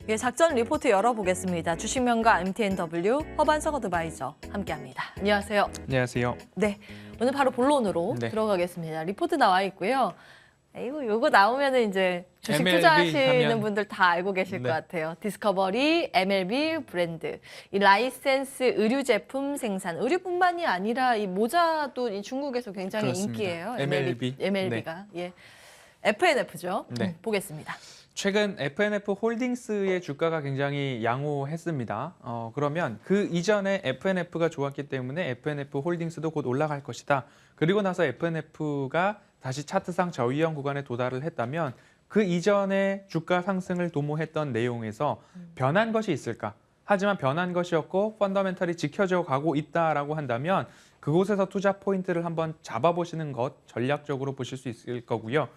예, 작전 리포트 열어보겠습니다. 주식명가 MTNW 허반석 어드바이저 함께합니다. 안녕하세요. 안녕하세요. 네, 오늘 바로 본론으로 네. 들어가겠습니다. 리포트 나와 있고요. 요거 나오면은 이제 주식 MLB 투자하시는 하면... 분들 다 알고 계실 네. 것 같아요. 디스커버리, MLB 브랜드, 이 라이센스 의류 제품 생산, 의류뿐만이 아니라 이 모자도 이 중국에서 굉장히 그렇습니다. 인기예요. MLB. MLB가 예, FNF죠. 네. 보겠습니다. 최근 FNF 홀딩스의 주가가 굉장히 양호했습니다. 그러면 그 이전에 FNF가 좋았기 때문에 FNF 홀딩스도 곧 올라갈 것이다. 그리고 나서 FNF가 다시 차트상 저위험 구간에 도달을 했다면 그 이전에 주가 상승을 도모했던 내용에서 변한 것이 있을까? 하지만 변한 것이었고 펀더멘털이 지켜져 가고 있다라고 한다면 그곳에서 투자 포인트를 한번 잡아보시는 것 전략적으로 보실 수 있을 거고요.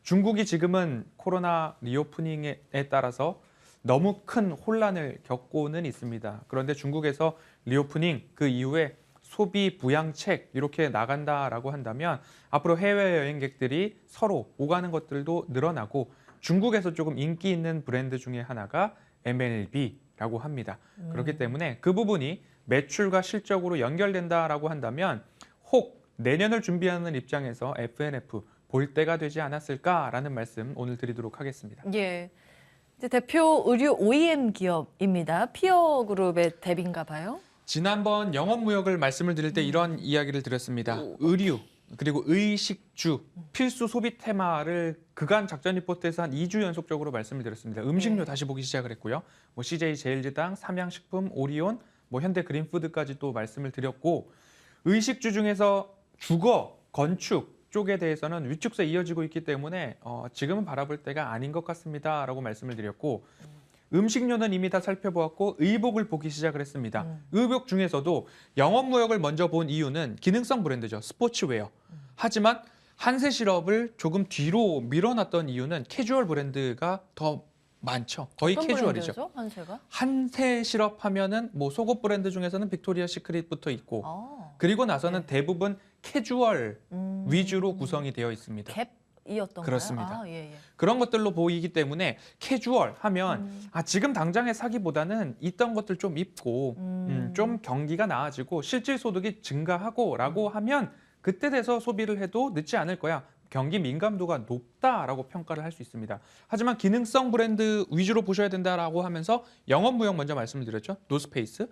중국이 지금은 코로나 리오프닝에 따라서 너무 큰 혼란을 겪고는 있습니다. 그런데 중국에서 리오프닝 그 이후에 소비 부양책 이렇게 나간다라고 한다면 앞으로 해외여행객들이 서로 오가는 것들도 늘어나고 중국에서 조금 인기 있는 브랜드 중에 하나가 MLB라고 합니다. 그렇기 때문에 그 부분이 매출과 실적으로 연결된다라고 한다면 혹 내년을 준비하는 입장에서 FNF 볼 때가 되지 않았을까라는 말씀 오늘 드리도록 하겠습니다. 예, 이제 대표 의류 OEM 기업입니다. 피어그룹의 대비인가 봐요. 지난번 영업무역을 말씀을 드릴 때 이런 이야기를 드렸습니다. 의류 그리고 의식주 필수 소비 테마를 그간 작전 리포트에서 한 2주 연속적으로 말씀을 드렸습니다. 음식료 다시 보기 시작을 했고요. 뭐 CJ 제일제당, 삼양식품, 오리온, 뭐 현대 그린푸드까지 또 말씀을 드렸고 의식주 중에서 주거, 건축 쪽에 대해서는 위축세 이어지고 있기 때문에 지금은 바라볼 때가 아닌 것 같습니다라고 말씀을 드렸고 음식료는 이미 다 살펴보았고 의복을 보기 시작을 했습니다. 의복 중에서도 영업무역을 먼저 본 이유는 기능성 브랜드죠. 스포츠웨어. 하지만 한세 시럽을 조금 뒤로 밀어놨던 이유는 캐주얼 브랜드가 더 많죠. 거의 어떤 캐주얼이죠. 브랜드죠, 한세가? 한세 시럽 하면은 뭐 속옷 브랜드 중에서는 빅토리아 시크릿부터 있고 그리고 나서는 대부분 캐주얼 위주로 구성이 되어 있습니다. 갭이었던가요? 그렇습니다. 예. 그런 것들로 보이기 때문에 캐주얼 하면 지금 당장에 사기보다는 있던 것들 좀 입고 좀 경기가 나아지고 실질 소득이 증가하고 라고 하면 그때 돼서 소비를 해도 늦지 않을 거야. 경기 민감도가 높다라고 평가를 할 수 있습니다. 하지만 기능성 브랜드 위주로 보셔야 된다라고 하면서 영업무역 먼저 말씀을 드렸죠. 노스페이스.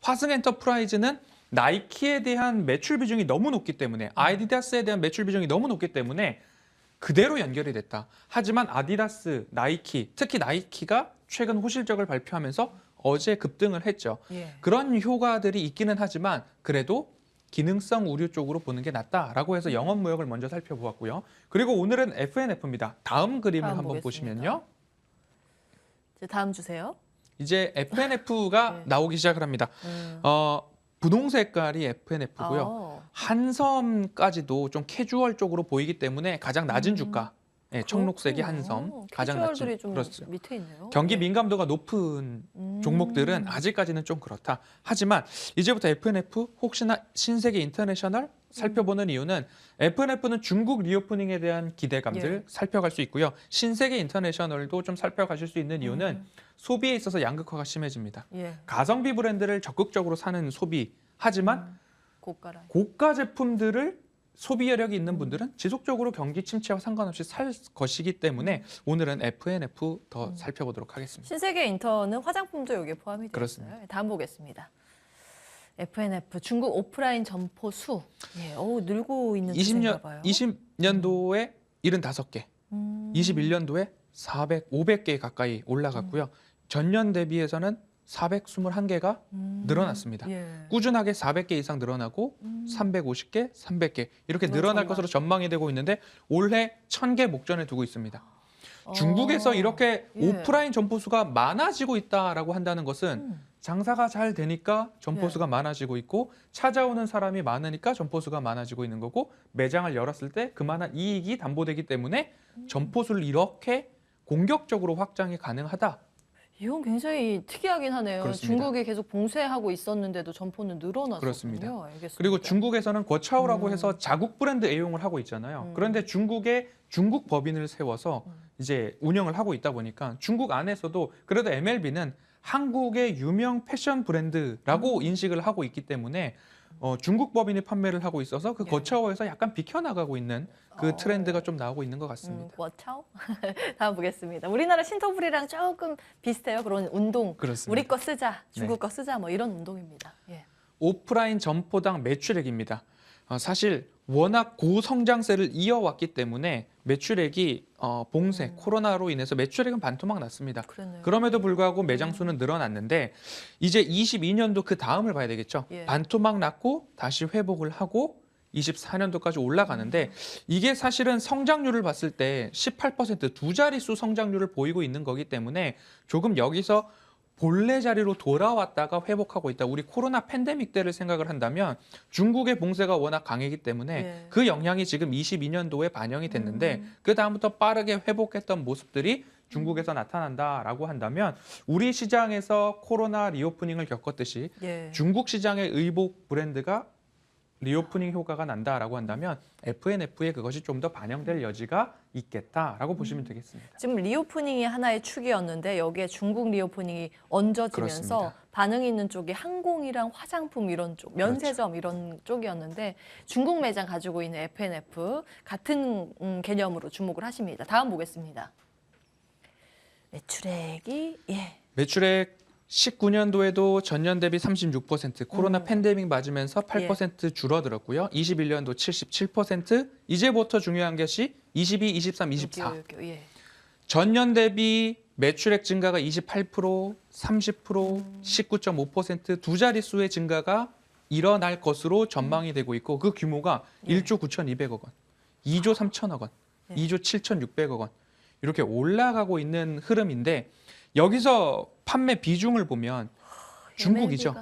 화승엔터프라이즈는 나이키에 대한 매출 비중이 너무 높기 때문에 아디다스에 대한 매출 비중이 너무 높기 때문에 그대로 연결이 됐다. 하지만 아디다스, 나이키, 특히 나이키가 최근 호실적을 발표하면서 어제 급등을 했죠. 그런 효과들이 있기는 하지만 그래도 기능성 의류 쪽으로 보는 게 낫다라고 해서 영업무역을 먼저 살펴보았고요. 그리고 오늘은 FNF입니다. 다음 그림을 한번 보겠습니다. 보시면요. 이제 다음 주세요. 이제 FNF가 나오기 시작을 합니다. 분홍 색깔이 FNF고요. 한섬까지도 좀 캐주얼 쪽으로 보이기 때문에 가장 낮은 주가. 네, 청록색이 한섬. 가장 낮은. 좀 그렇죠. 밑에 있네요. 경기 민감도가 높은 종목들은 아직까지는 좀 그렇다. 하지만 이제부터 FNF 혹시나 신세계 인터내셔널 살펴보는 이유는 FNF는 중국 리오프닝에 대한 기대감들 살펴갈 수 있고요. 신세계 인터내셔널도 좀 살펴가실 수 있는 이유는 소비에 있어서 양극화가 심해집니다. 가성비 브랜드를 적극적으로 사는 소비. 하지만 고가 제품들을 소비 여력이 있는 분들은 지속적으로 경기 침체와 상관없이 살 것이기 때문에 오늘은 FNF 더 살펴보도록 하겠습니다. 신세계 인턴은 화장품도 여기에 포함이 되어 있어요. 다음 보겠습니다. FNF 중국 오프라인 점포 수. 늘고 있는 추세인가 봐요. 20년도에 75개, 21년도에 500개 가까이 올라갔고요. 전년 대비해서는 421개가 늘어났습니다. 꾸준하게 400개 이상 늘어나고 350개, 300개 이렇게 늘어날 것으로 전망이 되고 있는데 올해 1000개 목전에 두고 있습니다. 중국에서 이렇게 오프라인 점포수가 많아지고 있다라고 한다는 것은 장사가 잘 되니까 점포수가 많아지고 있고 찾아오는 사람이 많으니까 점포수가 많아지고 있는 거고 매장을 열었을 때 그만한 이익이 담보되기 때문에 점포수를 이렇게 공격적으로 확장이 가능하다. 이건 굉장히 특이하긴 하네요. 그렇습니다. 중국이 계속 봉쇄하고 있었는데도 점포는 늘어났었군요. 그렇습니다. 알겠습니다. 그리고 중국에서는 거차오라고 해서 자국 브랜드 애용을 하고 있잖아요. 그런데 중국에 중국 법인을 세워서 이제 운영을 하고 있다 보니까 중국 안에서도 그래도 MLB는 한국의 유명 패션 브랜드라고 인식을 하고 있기 때문에 중국 법인이 판매를 하고 있어서 그 예. 거차오에서 약간 비켜나가고 있는 그 트렌드가 좀 나오고 있는 것 같습니다. 워차오? 다음 보겠습니다. 우리나라 신토불이랑 조금 비슷해요. 그런 운동. 그렇습니다. 우리 거 쓰자, 중국 거 쓰자 뭐 이런 운동입니다. 예. 오프라인 점포당 매출액입니다. 사실 워낙 고성장세를 이어왔기 때문에 매출액이 봉쇄, 코로나로 인해서 매출액은 반토막 났습니다. 그러네요. 그럼에도 불구하고 매장 수는 늘어났는데 이제 22년도 그 다음을 봐야 되겠죠. 예. 반토막 났고 다시 회복을 하고 24년도까지 올라가는데 이게 사실은 성장률을 봤을 때 18% 두 자릿수 성장률을 보이고 있는 거기 때문에 조금 여기서 본래 자리로 돌아왔다가 회복하고 있다. 우리 코로나 팬데믹 때를 생각을 한다면 중국의 봉쇄가 워낙 강했기 때문에 예. 그 영향이 지금 22년도에 반영이 됐는데 그 다음부터 빠르게 회복했던 모습들이 중국에서 나타난다라고 한다면 우리 시장에서 코로나 리오프닝을 겪었듯이 예. 중국 시장의 의복 브랜드가 리오프닝 효과가 난다라고 한다면 FNF에 그것이 좀 더 반영될 여지가 있겠다라고 보시면 되겠습니다. 지금 리오프닝이 하나의 축이었는데 여기에 중국 리오프닝이 얹어지면서 그렇습니다. 반응이 있는 쪽이 항공이랑 화장품 이런 쪽, 면세점 이런 쪽이었는데 중국 매장 가지고 있는 FNF 같은 개념으로 주목을 하십니다. 다음 보겠습니다. 매출액이 매출액 19년도에도 전년 대비 36% 코로나 팬데믹 맞으면서 8% 줄어들었고요. 21년도 77%, 이제부터 중요한 것이 22, 23, 24. 예. 전년 대비 매출액 증가가 28%, 30%, 19.5%두 자릿수의 증가가 일어날 것으로 전망이 되고 있고 그 규모가 1조 9,200억 원, 2조 3천억 원, 2조 7,600억 원 이렇게 올라가고 있는 흐름인데 여기서 판매 비중을 보면 중국이죠.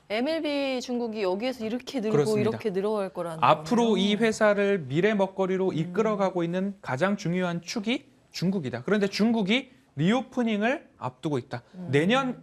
MLB 중국이 여기에서 이렇게 늘고 그렇습니다. 이렇게 늘어갈 거라는 앞으로 거네요. 이 회사를 미래 먹거리로 이끌어가고 있는 가장 중요한 축이 중국이다. 그런데 중국이 리오프닝을 앞두고 있다. 내년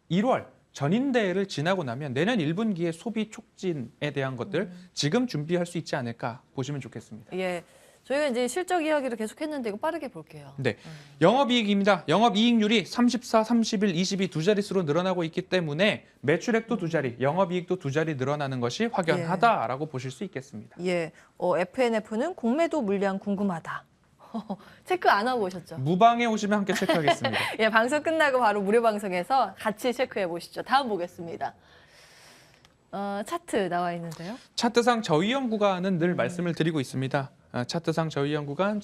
1월 전인대회를 지나고 나면 내년 1분기의 소비 촉진에 대한 것들 지금 준비할 수 있지 않을까 보시면 좋겠습니다. 예. 저희가 이제 실적 이야기를 계속했는데 이거 빠르게 볼게요. 네, 영업이익입니다. 영업이익률이 34, 31, 22 두 자릿수로 늘어나고 있기 때문에 매출액도 두 자리, 영업이익도 두 자리 늘어나는 것이 확연하다라고 보실 수 있겠습니다. 예, FNF는 공매도 물량 궁금하다. 체크 안 하고 오셨죠? 무방에 오시면 함께 체크하겠습니다. 예, 방송 끝나고 바로 무료 방송에서 같이 체크해 보시죠. 다음 보겠습니다. 차트 나와 있는데요. 차트상 저위험 구간은 늘 말씀을 드리고 있습니다. 차트상 저위험 구간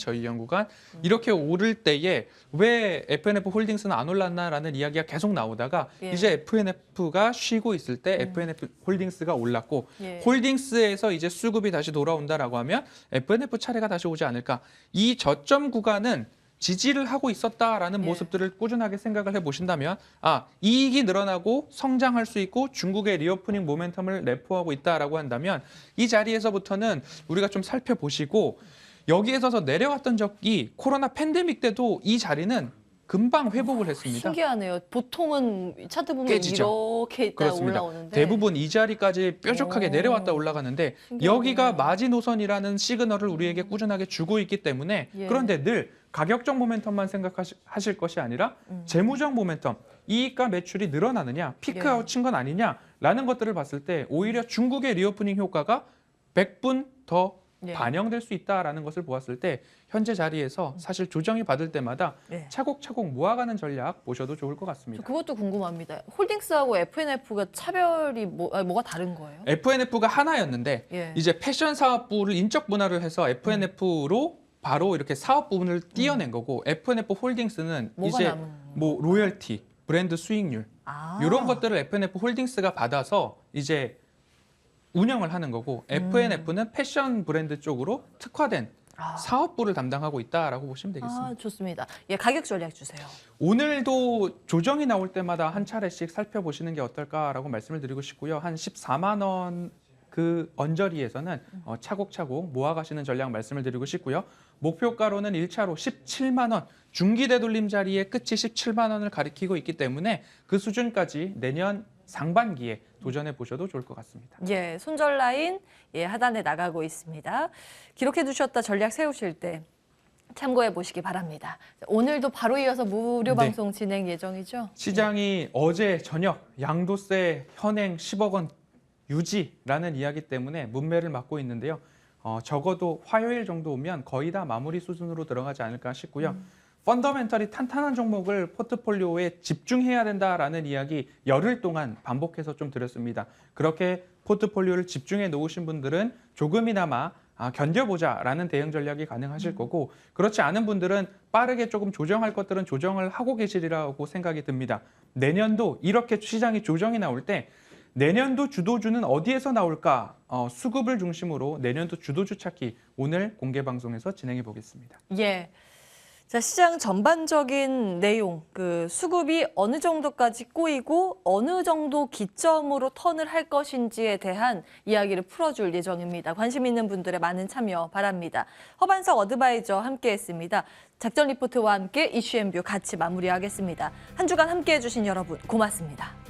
이렇게 오를 때에 왜 FNF 홀딩스는 안 올랐나라는 이야기가 계속 나오다가 이제 FNF가 쉬고 있을 때 FNF 홀딩스가 올랐고 홀딩스에서 이제 수급이 다시 돌아온다라고 하면 FNF 차례가 다시 오지 않을까. 이 저점 구간은 지지를 하고 있었다라는 모습들을 꾸준하게 생각을 해보신다면 이익이 늘어나고 성장할 수 있고 중국의 리오프닝 모멘텀을 내포하고 있다라고 한다면 이 자리에서부터는 우리가 좀 살펴보시고 여기에서 내려왔던 적이 코로나 팬데믹 때도 이 자리는 금방 회복을 했습니다. 신기하네요. 보통은 차트 보면 깨지죠. 이렇게 있다 올라오는데 대부분 이 자리까지 뾰족하게 내려왔다 올라가는데 여기가 마지노선이라는 시그널을 우리에게 꾸준하게 주고 있기 때문에 그런데 늘 가격적 모멘텀만 생각하실 것이 아니라 재무적 모멘텀, 이익과 매출이 늘어나느냐, 피크아웃 친 건 아니냐라는 것들을 봤을 때 오히려 중국의 리오프닝 효과가 100분 더 반영될 수 있다라는 것을 보았을 때 현재 자리에서 사실 조정이 받을 때마다 차곡차곡 모아가는 전략 보셔도 좋을 것 같습니다. 그것도 궁금합니다. 홀딩스하고 FNF가 차별이 뭐가 다른 거예요? FNF가 하나였는데 이제 패션 사업부를 인적 분할을 해서 FNF로 바로 이렇게 사업 부분을 띄어낸 거고 FNF 홀딩스는 이제 뭐 로열티, 브랜드 수익률 이런 것들을 FNF 홀딩스가 받아서 이제 운영을 하는 거고 FNF는 패션 브랜드 쪽으로 특화된 사업부를 담당하고 있다라고 보시면 되겠습니다. 좋습니다. 가격 전략 주세요. 오늘도 조정이 나올 때마다 한 차례씩 살펴보시는 게 어떨까라고 말씀을 드리고 싶고요. 한 14만 원 그 언저리에서는 차곡차곡 모아가시는 전략 말씀을 드리고 싶고요. 목표가로는 1차로 17만 원, 중기 되돌림 자리의 끝이 17만 원을 가리키고 있기 때문에 그 수준까지 내년 상반기에 도전해 보셔도 좋을 것 같습니다. 예, 손절 라인 하단에 나가고 있습니다. 기록해 두셨다 전략 세우실 때 참고해 보시기 바랍니다. 오늘도 바로 이어서 무료 네. 방송 진행 예정이죠? 시장이 어제 저녁 양도세 현행 10억 원 유지라는 이야기 때문에 문매를 맞고 있는데요. 적어도 화요일 정도 오면 거의 다 마무리 수준으로 들어가지 않을까 싶고요. 펀더멘털이 탄탄한 종목을 포트폴리오에 집중해야 된다라는 이야기 열흘 동안 반복해서 좀 드렸습니다. 그렇게 포트폴리오를 집중해 놓으신 분들은 조금이나마 견뎌보자라는 대응 전략이 가능하실 거고, 그렇지 않은 분들은 빠르게 조금 조정할 것들은 조정을 하고 계시리라고 생각이 듭니다. 내년도 이렇게 시장이 조정이 나올 때 내년도 주도주는 어디에서 나올까? 수급을 중심으로 내년도 주도주 찾기 오늘 공개 방송에서 진행해 보겠습니다. 예. 자, 시장 전반적인 내용, 수급이 어느 정도까지 꼬이고 어느 정도 기점으로 턴을 할 것인지에 대한 이야기를 풀어줄 예정입니다. 관심 있는 분들의 많은 참여 바랍니다. 허반석 어드바이저 함께했습니다. 작전 리포트와 함께 이슈앤뷰 같이 마무리하겠습니다. 한 주간 함께해 주신 여러분 고맙습니다.